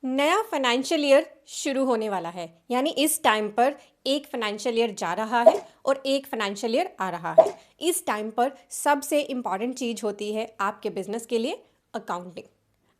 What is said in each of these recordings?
नया financial year शुरू होने वाला है, यानी इस टाइम पर एक फाइनेंशियल ईयर जा रहा है और एक फाइनेंशियल ईयर आ रहा है। इस टाइम पर सबसे इम्पॉर्टेंट चीज़ होती है आपके बिजनेस के लिए अकाउंटिंग।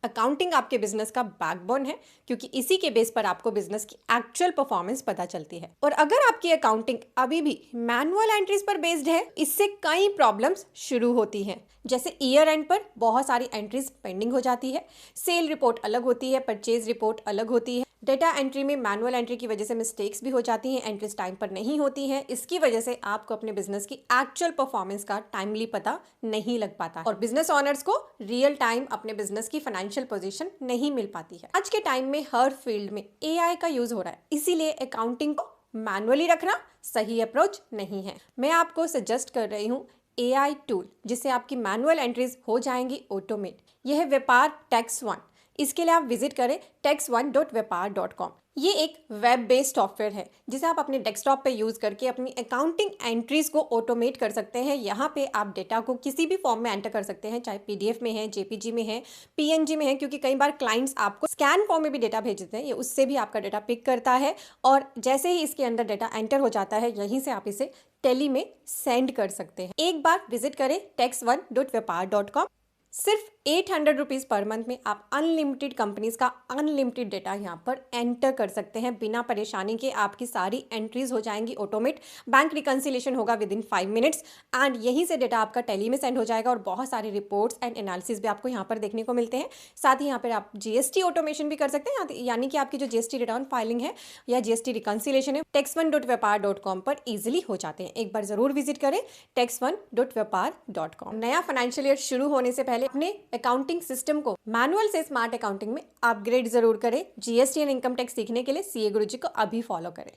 अकाउंटिंग आपके बिजनेस का बैकबोन है, क्योंकि इसी के बेस पर आपको बिजनेस की एक्चुअल परफॉर्मेंस पता चलती है। और अगर आपकी अकाउंटिंग अभी भी मैनुअल एंट्रीज पर बेस्ड है, इससे कई प्रॉब्लम्स शुरू होती हैं। जैसे ईयर एंड पर बहुत सारी एंट्रीज पेंडिंग हो जाती है, सेल रिपोर्ट अलग होती है, परचेज रिपोर्ट अलग होती है, डेटा एंट्री में मैनुअल एंट्री की वजह से मिस्टेक्स भी हो जाती हैं, एंट्रीज टाइम पर नहीं होती हैं। इसकी वजह से आपको अपने बिजनेस की एक्चुअल परफॉर्मेंस का टाइमली पता नहीं लग पाता और बिजनेस ओनर्स को रियल टाइम अपने बिजनेस की फाइनेंशियल पोजीशन नहीं मिल पाती है। आज के टाइम में हर फील्ड में एआई का यूज हो रहा है, इसीलिए अकाउंटिंग को मैनुअली रखना सही अप्रोच नहीं है। मैं आपको सजेस्ट कर रही हूँ एआई टूल, जिससे आपकी मैनुअल एंट्रीज हो जाएंगी ऑटोमेट। यह है व्यापार टैक्स वन। इसके लिए आप विजिट करें tax1.vyapar.com। ये एक वेब बेस्ड सॉफ्टवेयर है जिसे आप अपने डेस्कटॉप पे यूज़ करके अपनी अकाउंटिंग एंट्रीज को ऑटोमेट कर सकते हैं। यहाँ पे आप डेटा को किसी भी फॉर्म में एंटर कर सकते हैं, चाहे पीडीएफ में है, जेपीजी में है, पीएनजी में है, क्योंकि कई बार क्लाइंट्स आपको स्कैन फॉर्म में भी डेटा भेजते हैं। ये उससे भी आपका डेटा पिक करता है और जैसे ही इसके अंदर डेटा एंटर हो जाता है, यहीं से आप इसे टेली में सेंड कर सकते हैं। एक बार विजिट करें tax1.vyapar.com। सिर्फ 800 रुपीज़ पर मंथ में आप अनलिमिटेड कंपनीज का अनलिमिटेड डेटा यहाँ पर एंटर कर सकते हैं बिना परेशानी के। आपकी सारी एंट्रीज हो जाएंगी ऑटोमेट, बैंक रिकंसिलेशन होगा विद इन 5 मिनट्स एंड यहीं से डेटा आपका टेली में सेंड हो जाएगा और बहुत सारे रिपोर्ट्स एंड एनालिसिस भी आपको यहाँ पर देखने को मिलते हैं। साथ ही यहाँ पर आप जीएसटी ऑटोमेशन भी कर सकते हैं, यानी कि आपकी जो जीएसटी रिटर्न फाइलिंग है या जीएसटी रिकंसिलेशन है tax1.vyapar.com पर इजिली हो जाते हैं। एक बार जरूर विजिट करें tax1.vyapar.com। नया फाइनेंशियल ईयर शुरू होने से पहले अपने अकाउंटिंग सिस्टम को मैनुअल से स्मार्ट अकाउंटिंग में अपग्रेड जरूर करें। जीएसटी एंड इनकम टैक्स सीखने के लिए सीए गुरुजी को अभी फॉलो करें।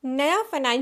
नया फाइनेंशियल